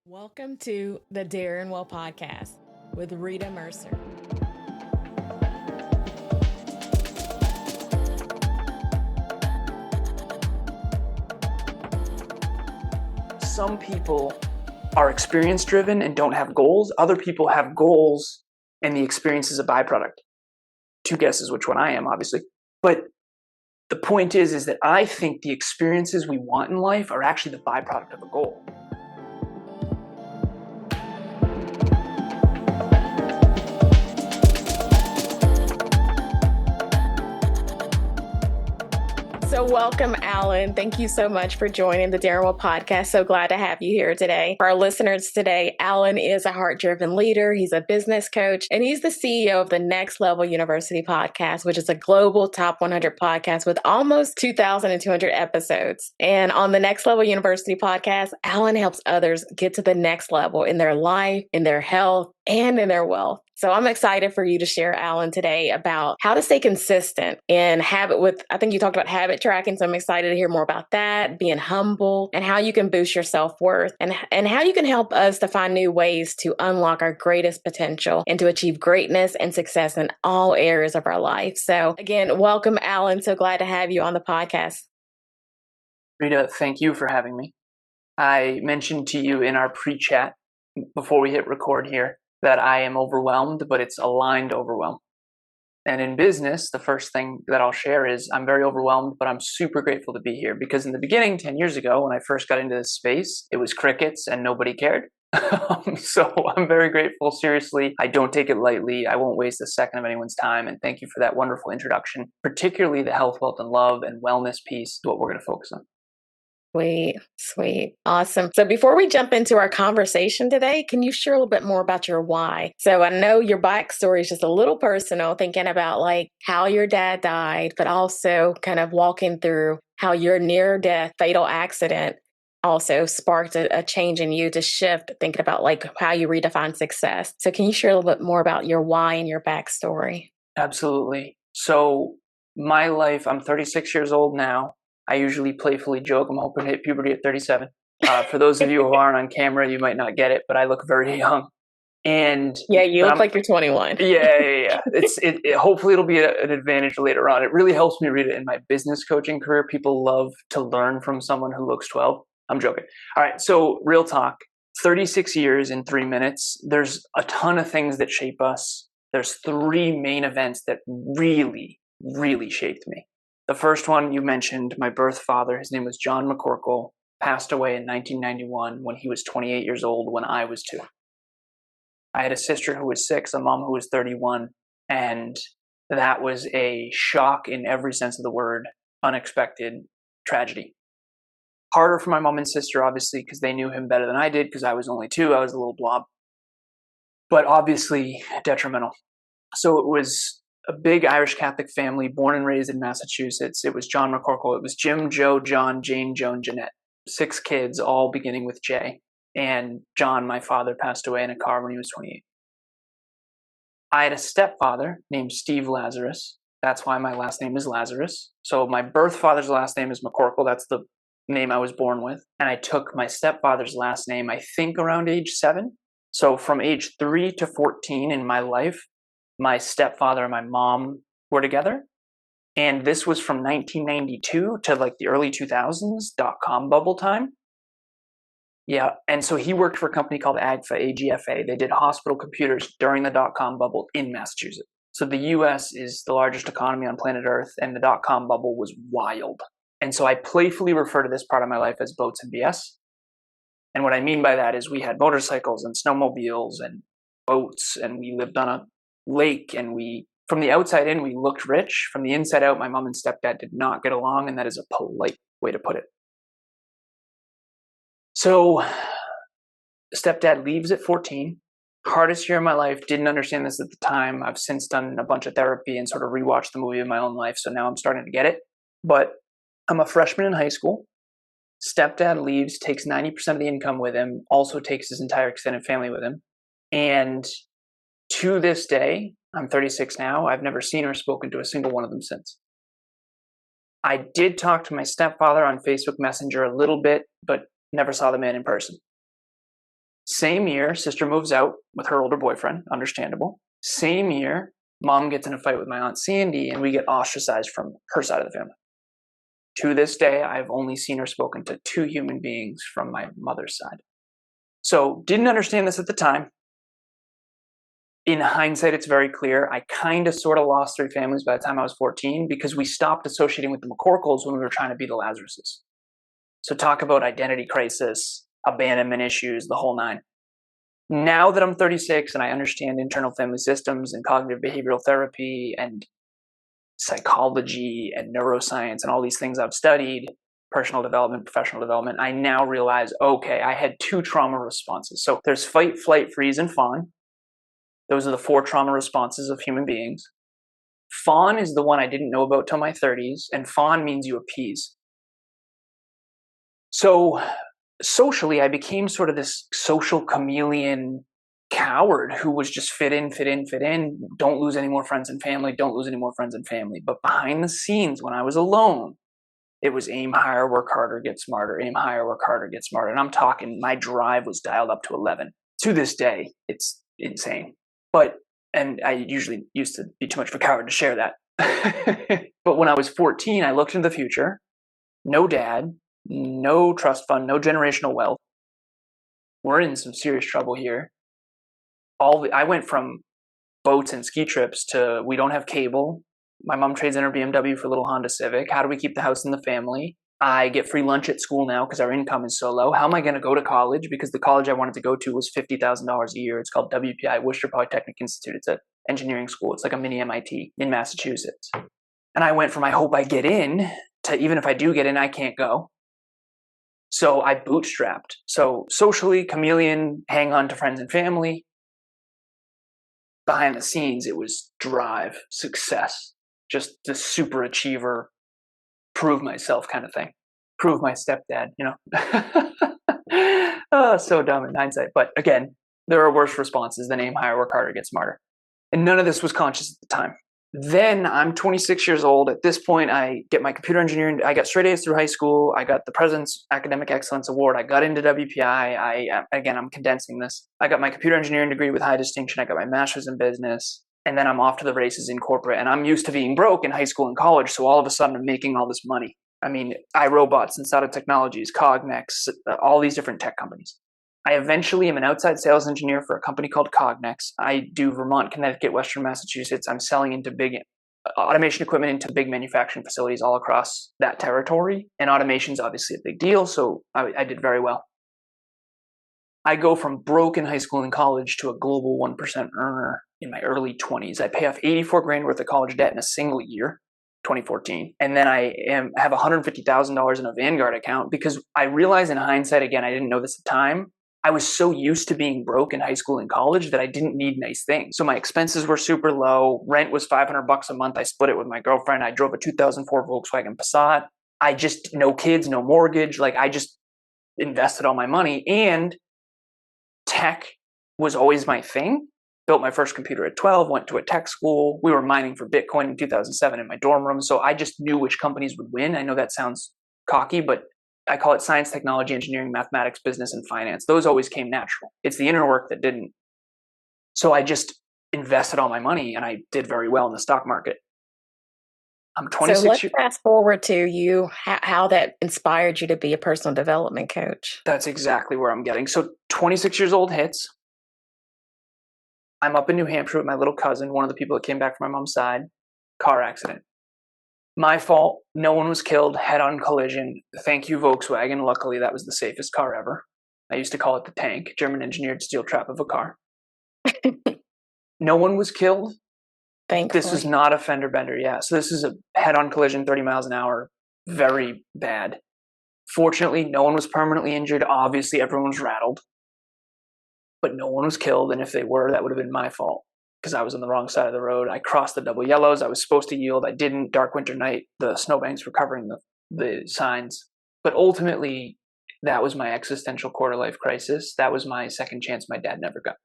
Welcome to the Darren Well podcast with Rita Mercer. Some people are experience driven and don't have goals. Other people have goals and the experience is a byproduct. Two guesses which one I am, obviously. But the point is that I think the experiences we want in life are actually the byproduct of a goal. So welcome, Alan. Thank you so much for joining the Darren Well podcast. So glad to have you here today. For our listeners today, Alan is a heart-driven leader. He's a business coach, and he's the CEO of the Next Level University podcast, which is a global top 100 podcast with almost 2,200 episodes. And on the Next Level University podcast, Alan helps others get to the next level in their life, in their health, and in their wealth. So I'm excited for you to share, Alan, today about how to stay consistent in I think you talked about habit tracking. So I'm excited to hear more about that, being humble, and how you can boost your self-worth and how you can help us to find new ways to unlock our greatest potential and to achieve greatness and success in all areas of our life. So again, welcome, Alan. So glad to have you on the podcast. Rita, thank you for having me. I mentioned to you in our pre-chat before we hit record here that I am overwhelmed, but it's aligned overwhelm. And in business, the first thing that I'll share is I'm very overwhelmed, but I'm super grateful to be here because in the beginning, 10 years ago, when I first got into this space, it was crickets and nobody cared. So I'm very grateful. Seriously, I don't take it lightly. I won't waste a second of anyone's time. And thank you for that wonderful introduction, particularly the health, wealth, and love and wellness piece, what we're going to focus on. Sweet. Awesome. So before we jump into our conversation today, can you share a little bit more about your why? So I know your backstory is just a little personal, thinking about like how your dad died, but also kind of walking through how your near-death fatal accident also sparked a change in you to shift, thinking about like how you redefine success. So can you share a little bit more about your why and your backstory? Absolutely. So my life, I'm 36 years old now. I usually playfully joke I'm hoping to hit puberty at 37. For those of you who aren't on camera, you might not get it, but I look very young. And yeah, you look like you're 21. Yeah. Hopefully it'll be an advantage later on. It really helps me read it in my business coaching career. People love to learn from someone who looks 12. I'm joking. All right. So real talk, 36 years in 3 minutes. There's a ton of things that shape us. There's three main events that really, really shaped me. The first one you mentioned, my birth father, his name was John McCorkle, passed away in 1991 when he was 28 years old when I was 2. I had a sister who was 6, a mom who was 31, and that was a shock in every sense of the word, unexpected tragedy. Harder for my mom and sister, obviously, because they knew him better than I did because I was only 2. I was a little blob. But obviously detrimental. So it was a big Irish Catholic family, born and raised in Massachusetts. It was John McCorkle. It was Jim, Joe, John, Jane, Joan, Jeanette. 6 kids, all beginning with J. And John, my father, passed away in a car when he was 28. I had a stepfather named Steve Lazaros. That's why my last name is Lazarus. So my birth father's last name is McCorkle. That's the name I was born with. And I took my stepfather's last name, I think, around age 7. So from age 3 to 14 in my life, my stepfather and my mom were together. And this was from 1992 to like the early 2000s, dot-com bubble time. Yeah. And so he worked for a company called AGFA. They did hospital computers during the dot-com bubble in Massachusetts. So the US is the largest economy on planet Earth, and the dot-com bubble was wild. And so I playfully refer to this part of my life as boats and BS. And what I mean by that is we had motorcycles and snowmobiles and boats, and we lived on a lake, and from the outside in, we looked rich. From the inside out, my mom and stepdad did not get along, and that is a polite way to put it. So stepdad leaves at 14. Hardest year of my life. Didn't understand this at the time. I've since done a bunch of therapy and sort of rewatched the movie of my own life, so now I'm starting to get it. But I'm a freshman in high school. Stepdad leaves, takes 90% of the income with him, also takes his entire extended family with him. And to this day, I'm 36 now, I've never seen or spoken to a single one of them since. I did talk to my stepfather on Facebook Messenger a little bit, but never saw the man in person. Same year, sister moves out with her older boyfriend, understandable. Same year, mom gets in a fight with my Aunt Sandy and we get ostracized from her side of the family. To this day, I've only seen or spoken to 2 human beings from my mother's side. So didn't understand this at the time. In hindsight, it's very clear. I kind of sort of lost 3 families by the time I was 14 because we stopped associating with the McCorkles when we were trying to be the Lazaroses. So talk about identity crisis, abandonment issues, the whole 9. Now that I'm 36 and I understand internal family systems and cognitive behavioral therapy and psychology and neuroscience and all these things I've studied, personal development, professional development, I now realize, okay, I had 2 trauma responses. So there's fight, flight, freeze, and fawn. Those are the 4 trauma responses of human beings. Fawn is the one I didn't know about till my 30s, and fawn means you appease. So socially, I became sort of this social chameleon coward who was just fit in, don't lose any more friends and family, But behind the scenes, when I was alone, it was aim higher, work harder, get smarter, aim higher, work harder, get smarter. And I'm talking, my drive was dialed up to 11. To this day, it's insane. And I usually used to be too much of a coward to share that. But when I was 14, I looked into the future. No dad, no trust fund, no generational wealth. We're in some serious trouble here. I went from boats and ski trips to we don't have cable. My mom trades in her BMW for a little Honda Civic. How do we keep the house in the family? I get free lunch at school now because our income is so low. How am I going to go to college? Because the college I wanted to go to was $50,000 a year. It's called WPI, Worcester Polytechnic Institute. It's an engineering school. It's like a mini MIT in Massachusetts. And I went from I hope I get in to even if I do get in, I can't go. So I bootstrapped. So socially, chameleon, hang on to friends and family. Behind the scenes, it was drive, success, just the super achiever, prove myself kind of thing. Prove my stepdad, Oh, so dumb in hindsight. But again, there are worse responses than aim higher, work harder, get smarter. And none of this was conscious at the time. Then I'm 26 years old. At this point, I get my computer engineering. I got straight A's through high school. I got the President's Academic Excellence Award. I got into WPI. I'm condensing this. I got my computer engineering degree with high distinction. I got my master's in business. And then I'm off to the races in corporate. And I'm used to being broke in high school and college. So all of a sudden, I'm making all this money. I mean, iRobots, Sensata Technologies, Cognex, all these different tech companies. I eventually am an outside sales engineer for a company called Cognex. I do Vermont, Connecticut, Western Massachusetts. I'm selling into big automation equipment into big manufacturing facilities all across that territory. And automation is obviously a big deal, so I did very well. I go from broke in high school and college to a global 1% earner in my early 20s. I pay off $84,000 worth of college debt in a single year, 2014. And then I have $150,000 in a Vanguard account because I realize in hindsight, again, I didn't know this at the time, I was so used to being broke in high school and college that I didn't need nice things. So my expenses were super low. Rent was $500 a month. I split it with my girlfriend. I drove a 2004 Volkswagen Passat. I just, no kids, no mortgage. I just invested all my money, and tech was always my thing. Built my first computer at 12, went to a tech school. We were mining for Bitcoin in 2007 in my dorm room. So I just knew which companies would win. I know that sounds cocky, but I call it science, technology, engineering, mathematics, business, and finance. Those always came natural. It's the inner work that didn't. So I just invested all my money and I did very well in the stock market. I'm 26 So let's fast forward to you, how that inspired you to be a personal development coach. That's exactly where I'm getting. So 26 years old hits. I'm up in New Hampshire with my little cousin, one of the people that came back from my mom's side. Car accident. My fault. No one was killed. Head-on collision. Thank you, Volkswagen. Luckily, that was the safest car ever. I used to call it the tank, German-engineered steel trap of a car. No one was killed. Thankfully. This was not a fender bender. Yeah. So this is a head-on collision, 30 miles an hour. Very bad. Fortunately, no one was permanently injured. Obviously, everyone was rattled. But no one was killed. And if they were, that would have been my fault, because I was on the wrong side of the road. I crossed the double yellows. I was supposed to yield. I didn't. Dark winter night. The snowbanks were covering the signs. But ultimately, that was my existential quarter-life crisis. That was my second chance my dad never got.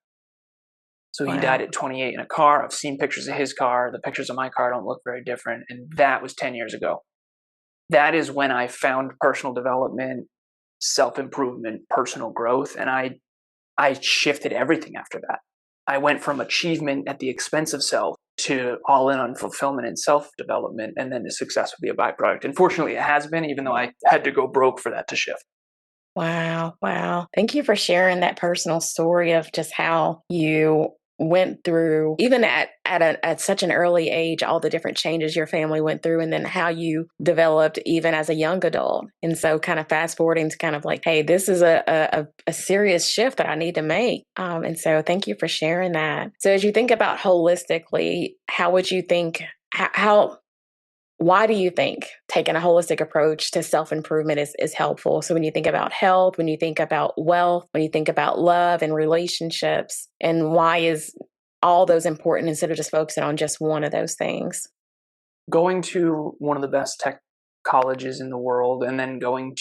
So he died at 28 in a car. I've seen pictures of his car. The pictures of my car don't look very different. And that was 10 years ago. That is when I found personal development, self-improvement, personal growth. And I I shifted everything after that. I went from achievement at the expense of self to all in on fulfillment and self-development, and then the success would be a byproduct. And fortunately, it has been, even though I had to go broke for that to shift. Wow. Wow. Thank you for sharing that personal story of just how you went through, even at such an early age, all the different changes your family went through, and then how you developed even as a young adult. And so kind of fast forwarding to kind of like, hey, this is a serious shift that I need to make. And so thank you for sharing that. So as you think about holistically, how would you think, how why do you think taking a holistic approach to self-improvement is helpful? So when you think about health, when you think about wealth, when you think about love and relationships, and why is all those important instead of just focusing on just one of those things? Going to one of the best tech colleges in the world and then going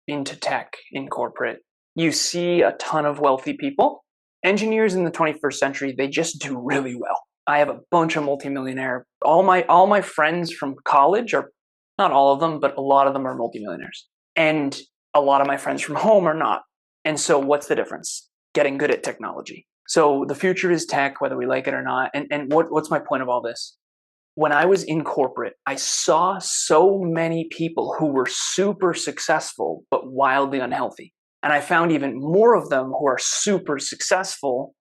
into tech in corporate, you see a ton of wealthy people. Engineers in the 21st century, they just do really well. I have a bunch of multimillionaire. All my friends from college are, not all of them, but a lot of them are multimillionaires. And a lot of my friends from home are not. And so what's the difference? Getting good at technology. So the future is tech, whether we like it or not. And what's my point of all this? When I was in corporate, I saw so many people who were super successful, but wildly unhealthy. And I found even more of them who are super successful,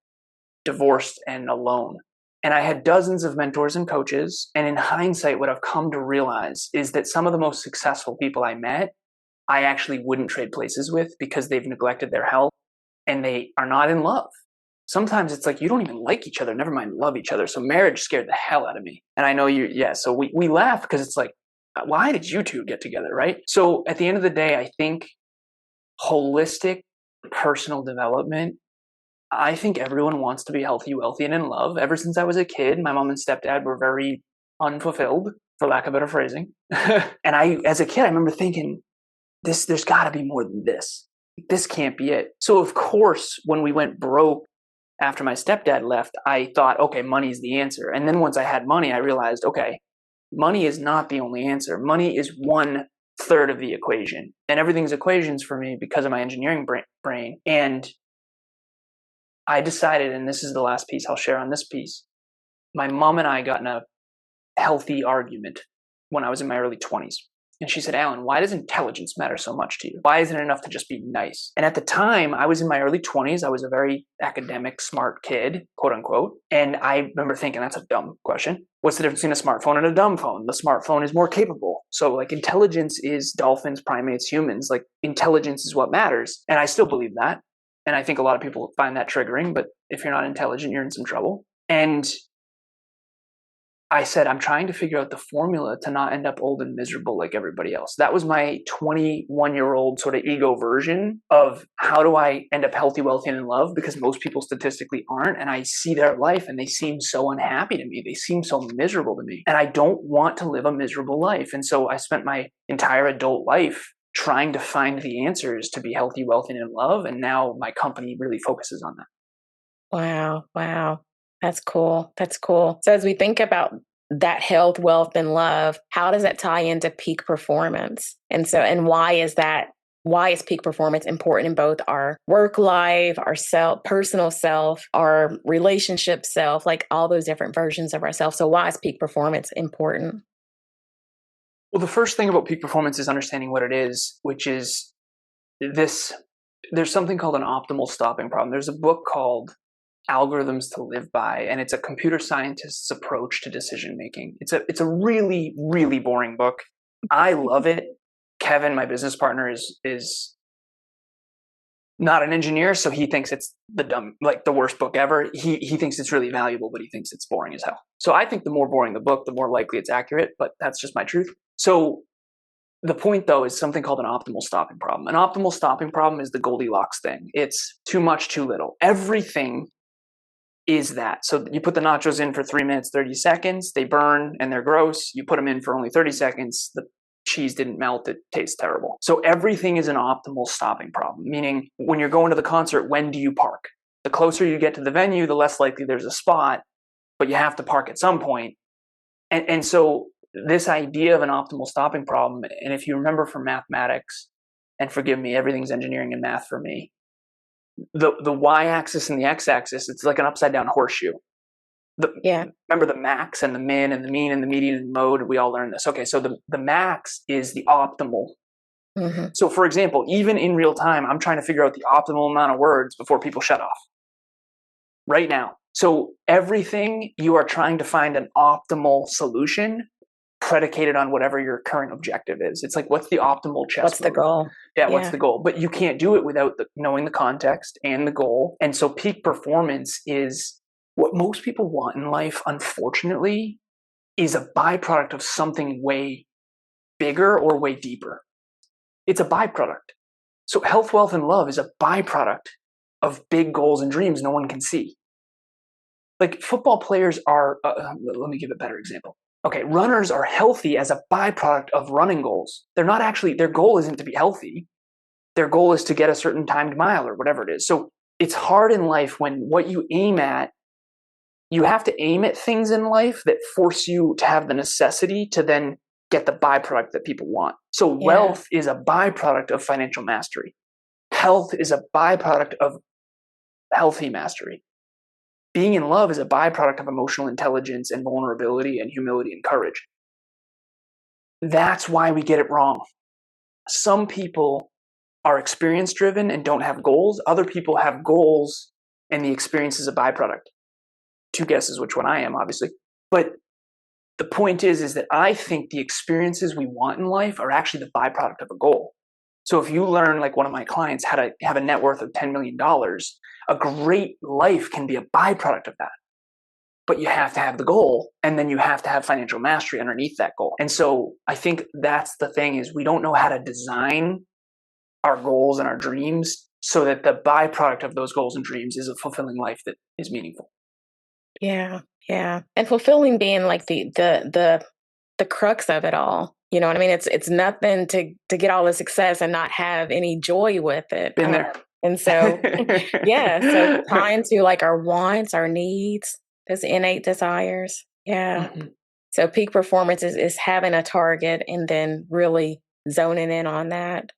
divorced and alone. And I had dozens of mentors and coaches. And in hindsight, what I've come to realize is that some of the most successful people I met, I actually wouldn't trade places with because they've neglected their health and they are not in love. Sometimes it's like you don't even like each other, never mind love each other. So marriage scared the hell out of me. And I know so we laugh because it's like, why did you two get together, right? So at the end of the day, I think holistic personal development, I think everyone wants to be healthy, wealthy, and in love. Ever since I was a kid, my mom and stepdad were very unfulfilled, for lack of better phrasing. And as a kid, I remember thinking, there's got to be more than this. This can't be it. So of course, when we went broke after my stepdad left, I thought, okay, money's the answer. And then once I had money, I realized, okay, money is not the only answer. Money is 1/3 of the equation. And everything's equations for me because of my engineering brain. And I decided, and this is the last piece I'll share on this piece, my mom and I got in a healthy argument when I was in my early 20s. And she said, Alan, why does intelligence matter so much to you? Why isn't it enough to just be nice? And at the time, I was in my early 20s. I was a very academic, smart kid, quote unquote. And I remember thinking, that's a dumb question. What's the difference between a smartphone and a dumb phone? The smartphone is more capable. So like intelligence is dolphins, primates, humans. Like intelligence is what matters. And I still believe that. And I think a lot of people find that triggering, but if you're not intelligent, you're in some trouble. And I said, I'm trying to figure out the formula to not end up old and miserable like everybody else. That was my 21-year-old sort of ego version of how do I end up healthy, wealthy, and in love? Because most people statistically aren't. And I see their life and they seem so unhappy to me. They seem so miserable to me. And I don't want to live a miserable life. And so I spent my entire adult life trying to find the answers to be healthy, wealthy, and in love. And now my company really focuses on that. Wow. Wow. That's cool. That's cool. So as we think about that health, wealth, and love, how does that tie into peak performance? And why is peak performance important in both our work life, our personal self, our relationship self, like all those different versions of ourselves? So why is peak performance important? Well, the first thing about peak performance is understanding what it is, which is this. There's something called an optimal stopping problem. There's a book called Algorithms to Live By, and it's a computer scientist's approach to decision making. It's a really, really boring book. I love it. Kevin, my business partner, is not an engineer, so he thinks it's the worst book ever. He thinks it's really valuable, but he thinks it's boring as hell. So I think the more boring the book, the more likely it's accurate, but that's just my truth. So the point, though, is something called an optimal stopping problem. An optimal stopping problem is the Goldilocks thing. It's too much, too little. Everything is that. So you put the nachos in for 3 minutes, 30 seconds, they burn and they're gross. You put them in for only 30 seconds, the cheese didn't melt, it tastes terrible. So everything is an optimal stopping problem, meaning when you're going to the concert, when do you park? The closer you get to the venue, the less likely there's a spot, but you have to park at some point. And so this idea of an optimal stopping problem, and if you remember from mathematics, and forgive me, everything's engineering and math for me, the y-axis and the x-axis, it's like an upside down horseshoe. Remember the max and the min and the mean and the median and mode? We all learned this. Okay, so the max is the optimal. Mm-hmm. So for example, even in real time, I'm trying to figure out the optimal amount of words before people shut off. Right now. So everything you are trying to find an optimal solution predicated on whatever your current objective is. It's like, what's the optimal chess What's move? The goal? Yeah, what's the goal? But you can't do it without knowing the context and the goal. And so peak performance is what most people want in life, unfortunately, is a byproduct of something way bigger or way deeper. It's a byproduct. So health, wealth, and love is a byproduct of big goals and dreams no one can see. Like football players are, let me give a better example. Okay, runners are healthy as a byproduct of running goals. They're not actually, their goal isn't to be healthy. Their goal is to get a certain timed mile or whatever it is. So it's hard in life when what you aim at, you have to aim at things in life that force you to have the necessity to then get the byproduct that people want. So wealth is a byproduct of financial mastery. Health is a byproduct of healthy mastery. Being in love is a byproduct of emotional intelligence and vulnerability and humility and courage. That's why we get it wrong. Some people are experience driven and don't have goals. Other people have goals and the experience is a byproduct. Two guesses which one I am, obviously. But the point is that I think the experiences we want in life are actually the byproduct of a goal. So if you learn, like one of my clients, how to have a net worth of $10 million, a great life can be a byproduct of that. But you have to have the goal, and then you have to have financial mastery underneath that goal. And so I think that's the thing, is we don't know how to design our goals and our dreams so that the byproduct of those goals and dreams is a fulfilling life that is meaningful. Yeah. And fulfilling being like the crux of it all. You know what I mean? It's nothing to get all the success and not have any joy with it. Been there. And so, so tying to like our wants, our needs, those innate desires. Yeah. Mm-hmm. So peak performance is having a target and then really zoning in on that.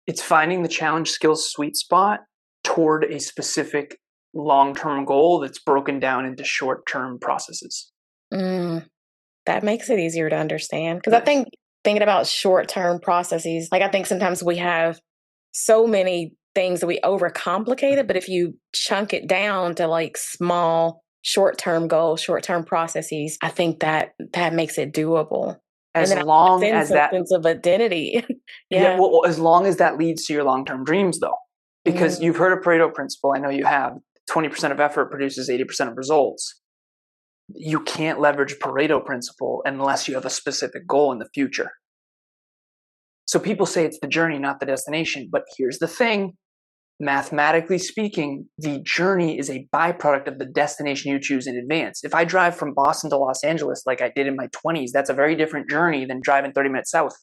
It's finding the challenge skills sweet spot toward a specific long-term goal that's broken down into short-term processes. That makes it easier to understand. Because I think thinking about short-term processes, like I think sometimes we have so many things that we overcomplicate it, but if you chunk it down to like small, short-term goals, short-term processes, I think that makes it doable. As long as that sense of identity. Well, as long as that leads to your long-term dreams, though, because you've heard of Pareto principle. I know you have. 20% of effort produces 80% of results. You can't leverage Pareto principle unless you have a specific goal in the future. So people say it's the journey, not the destination. But here's the thing. Mathematically speaking, the journey is a byproduct of the destination you choose in advance. If I drive from Boston to Los Angeles like I did in my 20s, that's a very different journey than driving 30 minutes south.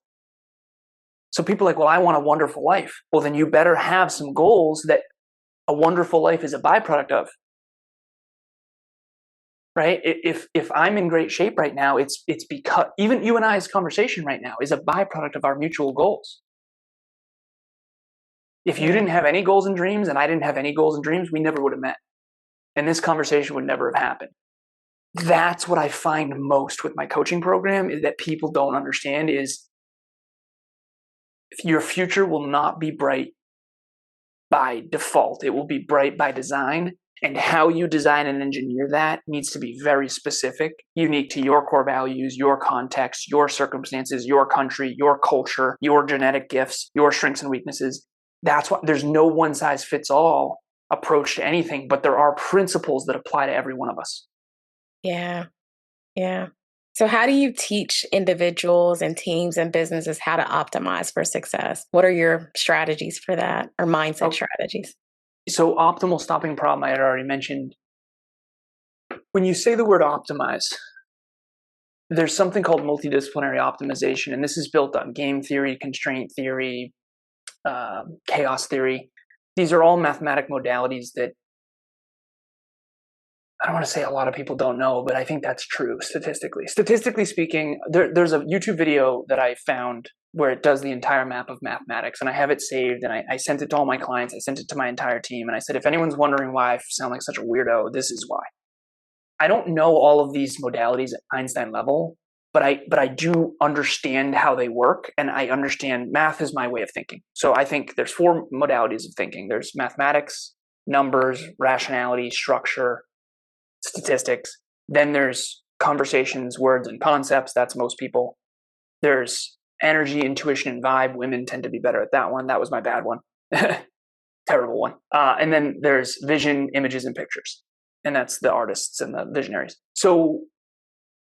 So people are like, well, I want a wonderful life. Well, then you better have some goals that a wonderful life is a byproduct of. Right? If I'm in great shape right now, it's because even you and I's conversation right now is a byproduct of our mutual goals. If you didn't have any goals and dreams and I didn't have any goals and dreams, we never would have met. And this conversation would never have happened. That's what I find most with my coaching program, is that people don't understand is your future will not be bright by default. It will be bright by design. And how you design and engineer that needs to be very specific, unique to your core values, your context, your circumstances, your country, your culture, your genetic gifts, your strengths and weaknesses. That's why there's no one size fits all approach to anything, but there are principles that apply to every one of us. Yeah. So how do you teach individuals and teams and businesses how to optimize for success? What are your strategies for that, or mindset strategies? So optimal stopping problem, I had already mentioned. When you say the word optimize, there's something called multidisciplinary optimization, and this is built on game theory, constraint theory, chaos theory. These are all mathematic modalities that I don't want to say a lot of people don't know, but I think that's true statistically. Statistically speaking, there's a YouTube video that I found where it does the entire map of mathematics, and I have it saved, and I sent it to all my clients. I sent it to my entire team, and I said, if anyone's wondering why I sound like such a weirdo, this is why. I don't know all of these modalities at Einstein level, but I do understand how they work, and I understand math is my way of thinking. So I think there's 4 modalities of thinking. There's mathematics, numbers, rationality, structure, statistics. Then there's conversations, words, and concepts. That's most people. There's energy, intuition, and vibe. Women tend to be better at that one. That was my bad one. Terrible one. And then there's vision, images, and pictures. And that's the artists and the visionaries. So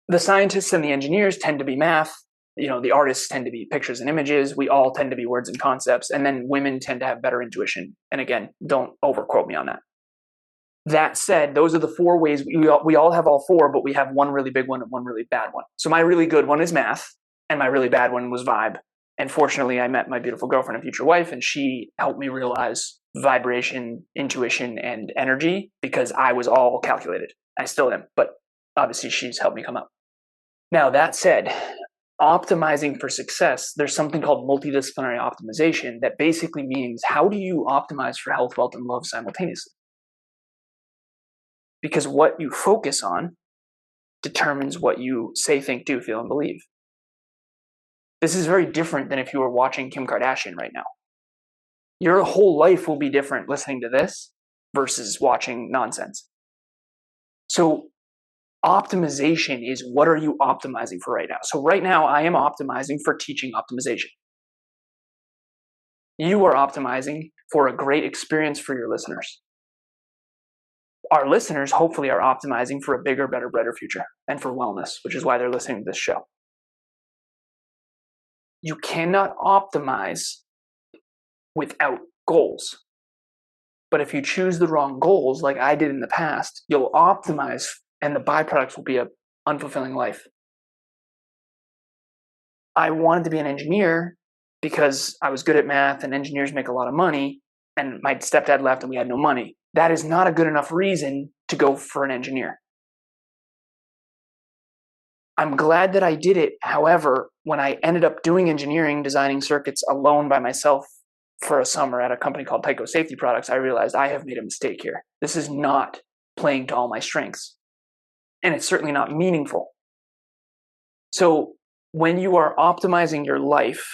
the scientists and the engineers tend to be math. The artists tend to be pictures and images. We all tend to be words and concepts. And then women tend to have better intuition. And again, don't overquote me on that. That said, those are the 4 ways. We all have all 4, but we have one really big one and one really bad one. So my really good one is math, and my really bad one was vibe. And fortunately, I met my beautiful girlfriend and future wife, and she helped me realize vibration, intuition, and energy, because I was all calculated. I still am, but obviously she's helped me come up. Now, that said, optimizing for success, there's something called multidisciplinary optimization that basically means, how do you optimize for health, wealth, and love simultaneously? Because what you focus on determines what you say, think, do, feel, and believe. This is very different than if you were watching Kim Kardashian right now. Your whole life will be different listening to this versus watching nonsense. So optimization is, what are you optimizing for right now? So right now I am optimizing for teaching optimization. You are optimizing for a great experience for your listeners. Our listeners hopefully are optimizing for a bigger, better, brighter future and for wellness, which is why they're listening to this show. You cannot optimize without goals. But if you choose the wrong goals, like I did in the past, you'll optimize and the byproducts will be an unfulfilling life. I wanted to be an engineer because I was good at math and engineers make a lot of money, and my stepdad left and we had no money. That is not a good enough reason to go for an engineer. I'm glad that I did it. However, when I ended up doing engineering, designing circuits alone by myself for a summer at a company called Tyco Safety Products, I realized I have made a mistake here. This is not playing to all my strengths. And it's certainly not meaningful. So when you are optimizing your life,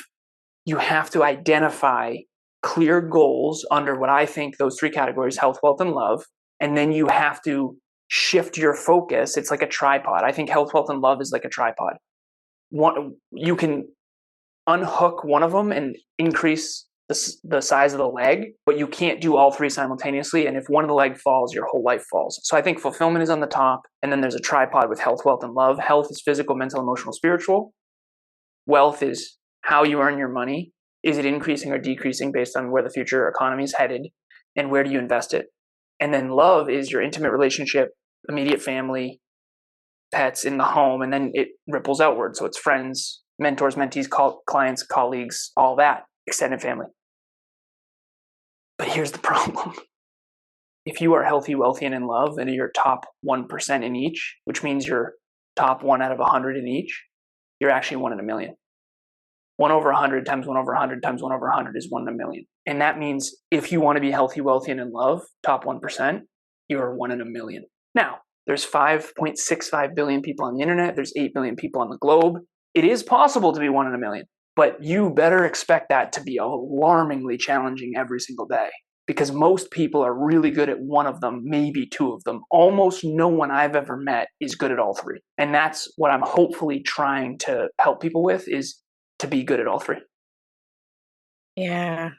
you have to identify clear goals under what I think those 3 categories: health, wealth, and love. And then you have to shift your focus. It's like a tripod. I think health, wealth, and love is like a tripod. You can unhook one of them and increase the size of the leg, but you can't do all 3 simultaneously. And if one of the leg falls, your whole life falls. So I think fulfillment is on the top, and then there's a tripod with health, wealth, and love. Health is physical, mental, emotional, spiritual. Wealth is how you earn your money. Is it increasing or decreasing based on where the future economy is headed, and where do you invest it? And then love is your intimate relationship, immediate family, pets, in the home, and then it ripples outward. So it's friends, mentors, mentees, clients, colleagues, all that, extended family. But here's the problem. If you are healthy, wealthy, and in love, and you're top 1% in each, which means you're top 1 out of 100 in each, you're actually 1 in a million. 1 over 100 times 1 over 100 times 1 over 100 is 1 in a million. And that means if you want to be healthy, wealthy, and in love, top 1%, you're 1 in a million. Now, there's 5.65 billion people on the internet. There's 8 billion people on the globe. It is possible to be 1 in a million, but you better expect that to be alarmingly challenging every single day, because most people are really good at one of them, maybe 2 of them. Almost no one I've ever met is good at all 3. And that's what I'm hopefully trying to help people with, is to be good at all 3. Yeah.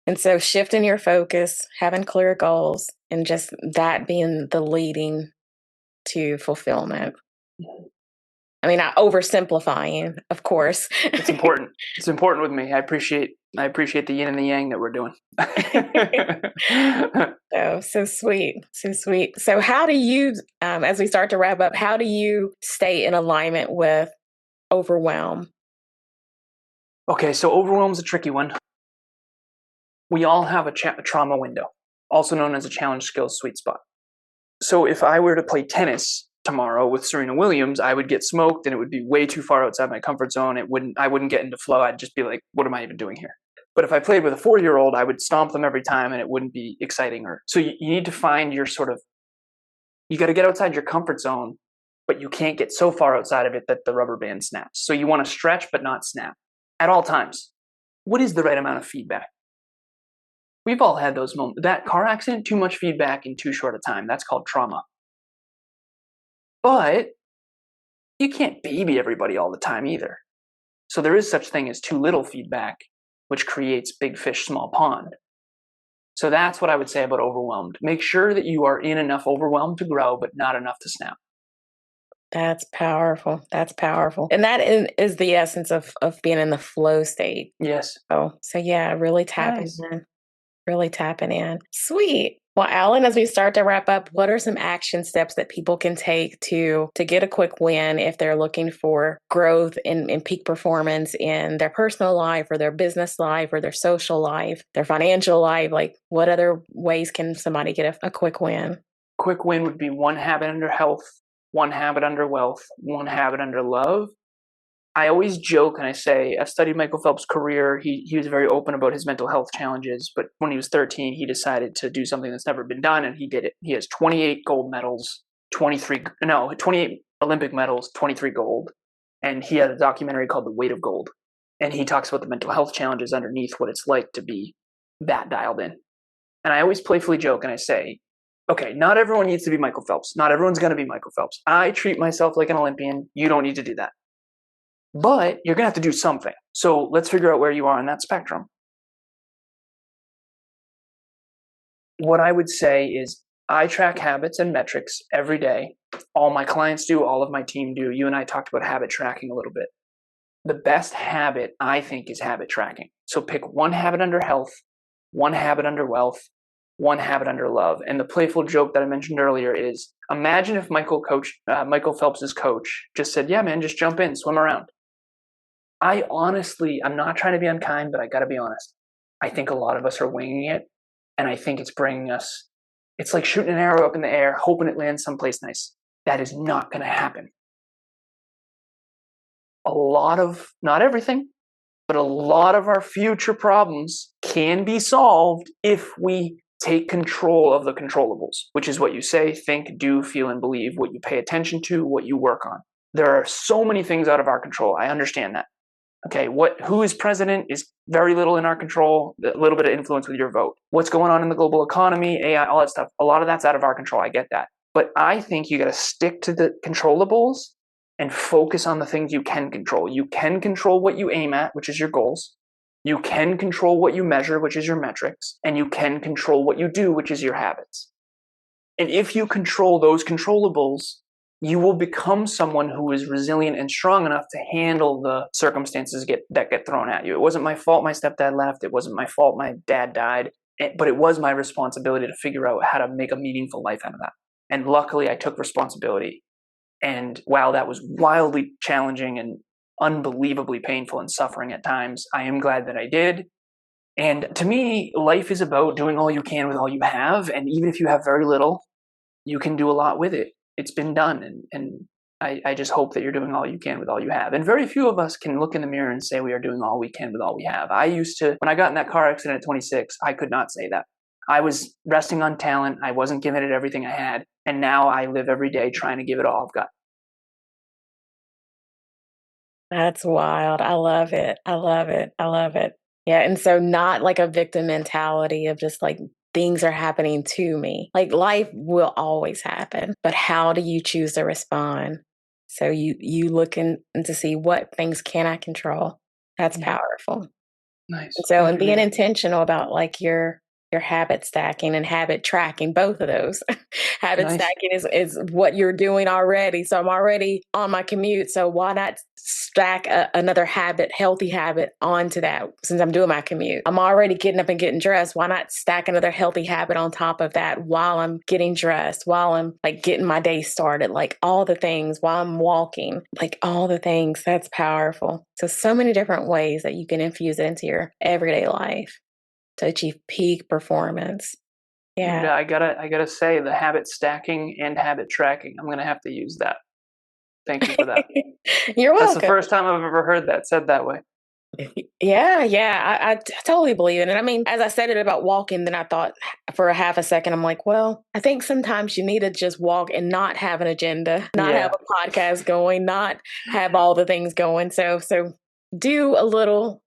And so shifting your focus, having clear goals, and just that being the leading to fulfillment. I mean, not oversimplifying, of course. It's important. It's important with me. I appreciate the yin and the yang that we're doing. So sweet. So how do you, as we start to wrap up, how do you stay in alignment with overwhelm? Okay, so overwhelm is a tricky one. We all have a trauma window, also known as a challenge skills sweet spot. So if I were to play tennis tomorrow with Serena Williams, I would get smoked and it would be way too far outside my comfort zone. I wouldn't get into flow. I'd just be like, what am I even doing here? But if I played with a 4-year-old, I would stomp them every time and it wouldn't be exciting. So you need to find your you got to get outside your comfort zone, but you can't get so far outside of it that the rubber band snaps. So you want to stretch, but not snap at all times. What is the right amount of feedback? We've all had those moments. That car accident, too much feedback in too short a time. That's called trauma. But you can't baby everybody all the time either. So there is such thing as too little feedback, which creates big fish, small pond. So that's what I would say about overwhelmed. Make sure that you are in enough overwhelmed to grow, but not enough to snap. That's powerful. That's powerful. And that is the essence of being in the flow state. Yes. So yeah, really tapping in. Really tapping in. Sweet. Well, Alan, as we start to wrap up, what are some action steps that people can take to get a quick win if they're looking for growth in peak performance in their personal life or their business life or their social life, their financial life? Like, what other ways can somebody get a quick win? Quick win would be 1 habit under health, 1 habit under wealth, 1 habit under love. I always joke and I say, I've studied Michael Phelps' career. He was very open about his mental health challenges, but when he was 13, he decided to do something that's never been done, and he did it. He has 28 gold medals, 28 Olympic medals, 23 gold, and he had a documentary called The Weight of Gold, and he talks about the mental health challenges underneath what it's like to be that dialed in. And I always playfully joke and I say, okay, not everyone needs to be Michael Phelps. Not everyone's going to be Michael Phelps. I treat myself like an Olympian. You don't need to do that. But you're going to have to do something. So let's figure out where you are on that spectrum. What I would say is I track habits and metrics every day. All my clients do, all of my team do. You and I talked about habit tracking a little bit. The best habit, I think, is habit tracking. So pick 1 habit under health, 1 habit under wealth, 1 habit under love. And the playful joke that I mentioned earlier is, imagine if Michael Phelps' coach just said, yeah, man, just jump in, swim around. I'm not trying to be unkind, but I got to be honest. I think a lot of us are winging it, and I think it's like shooting an arrow up in the air, hoping it lands someplace nice. That is not going to happen. Not everything, but a lot of our future problems can be solved if we take control of the controllables, which is what you say, think, do, feel, and believe, what you pay attention to, what you work on. There are so many things out of our control. I understand that. Okay, who is president is very little in our control, a little bit of influence with your vote. What's going on in the global economy, AI, all that stuff, a lot of that's out of our control. I get that. But I think you got to stick to the controllables and focus on the things you can control. You can control what you aim at, which is your goals. You can control what you measure, which is your metrics. And you can control what you do, which is your habits. And if you control those controllables, you will become someone who is resilient and strong enough to handle the circumstances that get thrown at you. It wasn't my fault my stepdad left. It wasn't my fault my dad died. But it was my responsibility to figure out how to make a meaningful life out of that. And luckily, I took responsibility. And while that was wildly challenging and unbelievably painful and suffering at times, I am glad that I did. And to me, life is about doing all you can with all you have. And even if you have very little, you can do a lot with it. It's been done. And I just hope that you're doing all you can with all you have. And very few of us can look in the mirror and say we are doing all we can with all we have. When I got in that car accident at 26, I could not say that. I was resting on talent. I wasn't giving it everything I had. And now I live every day trying to give it all I've got. That's wild. I love it. I love it. I love it. Yeah. And so not like a victim mentality of just like things are happening to me. Like life will always happen, but how do you choose to respond? So you look in to see what things can I control. That's powerful. Nice. And being intentional about like your habit stacking and habit tracking, both of those. Habit stacking is what you're doing already. So I'm already on my commute. So why not stack another habit, healthy habit onto that since I'm doing my commute? I'm already getting up and getting dressed. Why not stack another healthy habit on top of that while I'm getting dressed, while I'm like getting my day started, like all the things while I'm walking, like all the things. That's powerful. So many different ways that you can infuse it into your everyday life to achieve peak performance. Yeah. Rita, I gotta say, the habit stacking and habit tracking, I'm gonna have to use that. Thank you for that. You're That's the welcome. first time I've ever heard that said that way. Yeah. Totally believe in it. I mean, as I said it about walking, then I thought for a half a second, I'm like, well, I think sometimes you need to just walk and not have an agenda, not have Yeah. a podcast going, not have all the things going. So do a little,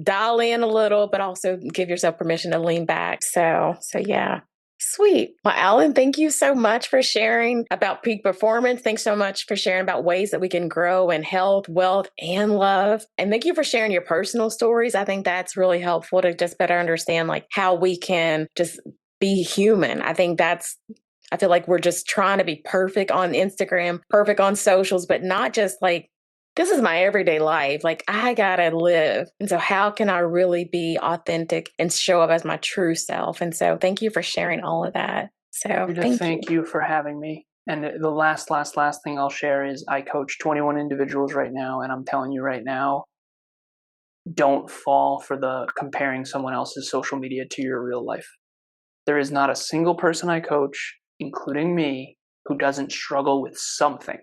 dial in a little, but also give yourself permission to lean back. So yeah. Sweet. Well, Alan, thank you so much for sharing about peak performance. Thanks so much for sharing about ways that we can grow in health, wealth, and love. And thank you for sharing your personal stories. I think that's really helpful to just better understand like how we can just be human. I feel like we're just trying to be perfect on Instagram, perfect on socials, but not just like this is my everyday life. Like I gotta live. And so how can I really be authentic and show up as my true self? And so thank you for sharing all of that. So Rita, thank you. thank you for having me. And the last thing I'll share is I coach 21 individuals right now, and I'm telling you right now, don't fall for the comparing someone else's social media to your real life. There is not a single person I coach, including me, who doesn't struggle with something.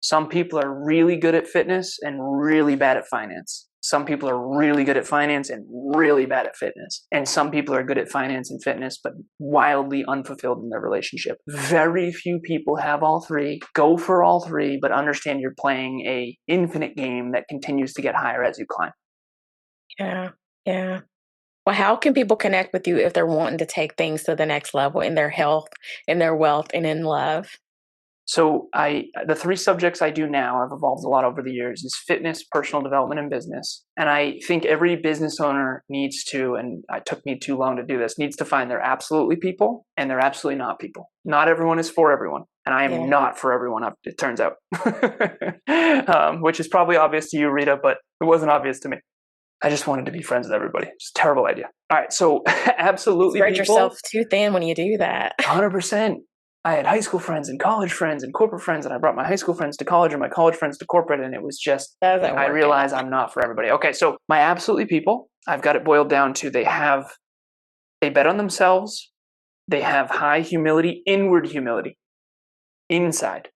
Some people are really good at fitness and really bad at finance. Some people are really good at finance and really bad at fitness. And some people are good at finance and fitness, but wildly unfulfilled in their relationship. Very few people have all three. Go for all three, but understand you're playing a infinite game that continues to get higher as you climb. Yeah. Yeah. Well, how can people connect with you if they're wanting to take things to the next level in their health, in their wealth, and in love? So the three subjects I do now, I've evolved a lot over the years, is fitness, personal development, and business. And I think every business owner needs to, and it took me too long to do this, needs to find they're absolutely people and they're absolutely not people. Not everyone is for everyone. And I am Yeah. not for everyone, it turns out. Which is probably obvious to you, Rita, but it wasn't obvious to me. I just wanted to be friends with everybody. It's a terrible idea. All right, so absolutely Spread people. yourself too thin when you do that. 100%. I had high school friends and college friends and corporate friends, and I brought my high school friends to college and my college friends to corporate, and it was just, Doesn't I work realize out. I'm not for everybody. Okay, so my absolutely people, I've got it boiled down to they bet on themselves, they have high humility, inward humility, inside.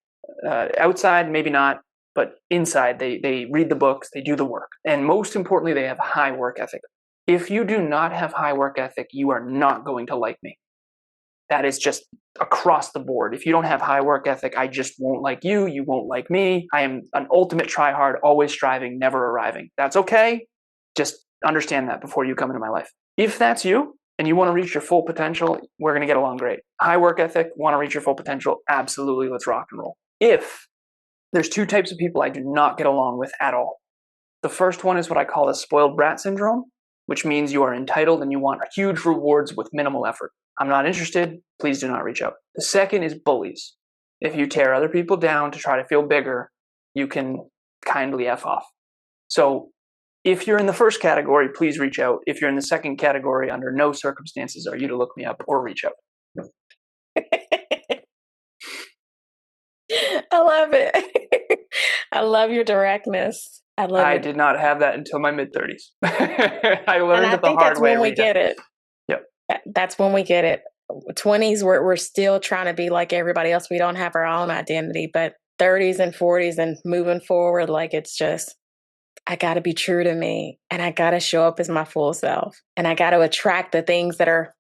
Outside, maybe not, but inside, they read the books, they do the work. And most importantly, they have high work ethic. If you do not have high work ethic, you are not going to like me. That is just across the board. If you don't have high work ethic, I just won't like you. You won't like me. I am an ultimate tryhard, always striving, never arriving. That's okay. Just understand that before you come into my life. If that's you and you want to reach your full potential, we're going to get along great. High work ethic, want to reach your full potential? Absolutely. Let's rock and roll. If there's two types of people I do not get along with at all. The first one is what I call the spoiled brat syndrome, which means you are entitled and you want huge rewards with minimal effort. I'm not interested. Please do not reach out. The second is bullies. If you tear other people down to try to feel bigger, you can kindly F off. So if you're in the first category, please reach out. If you're in the second category, under no circumstances are you to look me up or reach out. I love it. I love your directness. I love I it. did not have that until my mid-30s. I And learned I it the think hard that's way, when we Rita. get it. Yep. That's when we get it. 20s, we're still trying to be like everybody else. We don't have our own identity, but 30s and 40s and moving forward, like it's just, I got to be true to me and I got to show up as my full self and I got to attract the things that are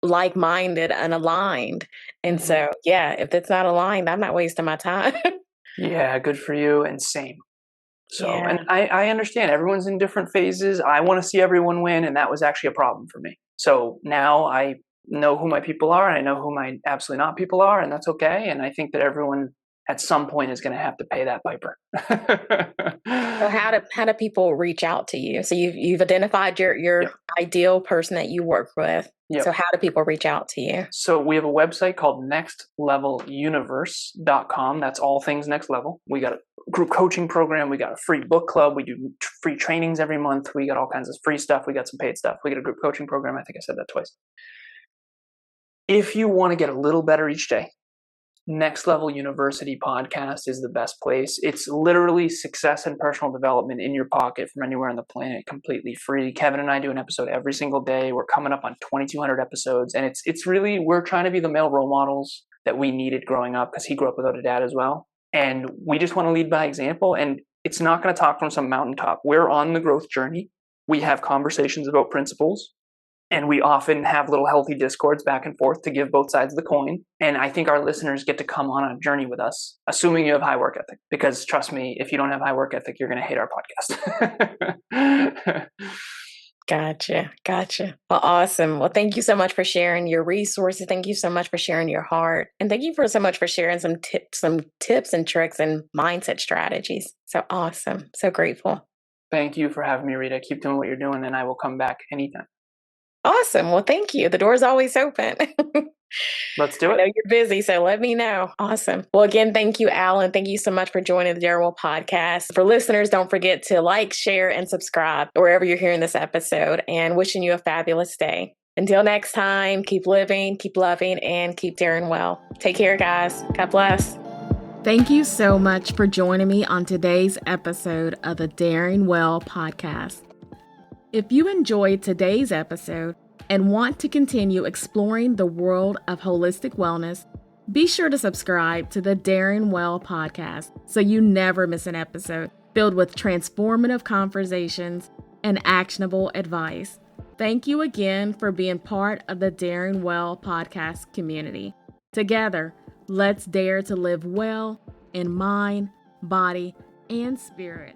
like-minded and aligned. And so, yeah, if it's not aligned, I'm not wasting my time. Yeah, good for you, and same. So, Yeah. and I understand everyone's in different phases. I want to see everyone win, and that was actually a problem for me. So now I know who my people are, and I know who my absolutely not people are, and that's okay. And I think that everyone at some point is going to have to pay that piper. So how do people reach out to you? So you've identified your Yep. ideal person that you work with. Yep. So how do people reach out to you? So we have a website called nextleveluniverse.com. That's all things next level. We got a group coaching program. We got a free book club. We do free trainings every month. We got all kinds of free stuff. We got some paid stuff. We got a group coaching program. I think I said that twice. If you want to get a little better each day, Next Level University podcast is the best place. It's literally success and personal development in your pocket from anywhere on the planet, completely free. Kevin and I do an episode every single day. We're coming up on 2,200 episodes, and it's really, we're trying to be the male role models that we needed growing up, because he grew up without a dad as well. And we just want to lead by example. And it's not going to talk from some mountaintop. We're on the growth journey. We have conversations about principles. And we often have little healthy discords back and forth to give both sides of the coin. And I think our listeners get to come on a journey with us, assuming you have high work ethic. Because trust me, if you don't have high work ethic, you're going to hate our podcast. Gotcha. Well, awesome. Well, thank you so much for sharing your resources. Thank you so much for sharing your heart. And thank you so much for sharing some tips and tricks and mindset strategies. So awesome. So grateful. Thank you for having me, Rita. Keep doing what you're doing, and I will come back anytime. Awesome. Well, thank you. The door's always open. Let's do it. I know you're busy, so let me know. Awesome. Well, again, thank you, Alan. Thank you so much for joining the Daring Well podcast. For listeners, don't forget to like, share, and subscribe wherever you're hearing this episode, and wishing you a fabulous day. Until next time, keep living, keep loving, and keep daring well. Take care, guys. God bless. Thank you so much for joining me on today's episode of the Daring Well podcast. If you enjoyed today's episode and want to continue exploring the world of holistic wellness, be sure to subscribe to the Daring Well podcast so you never miss an episode filled with transformative conversations and actionable advice. Thank you again for being part of the Daring Well podcast community. Together, let's dare to live well in mind, body, and spirit.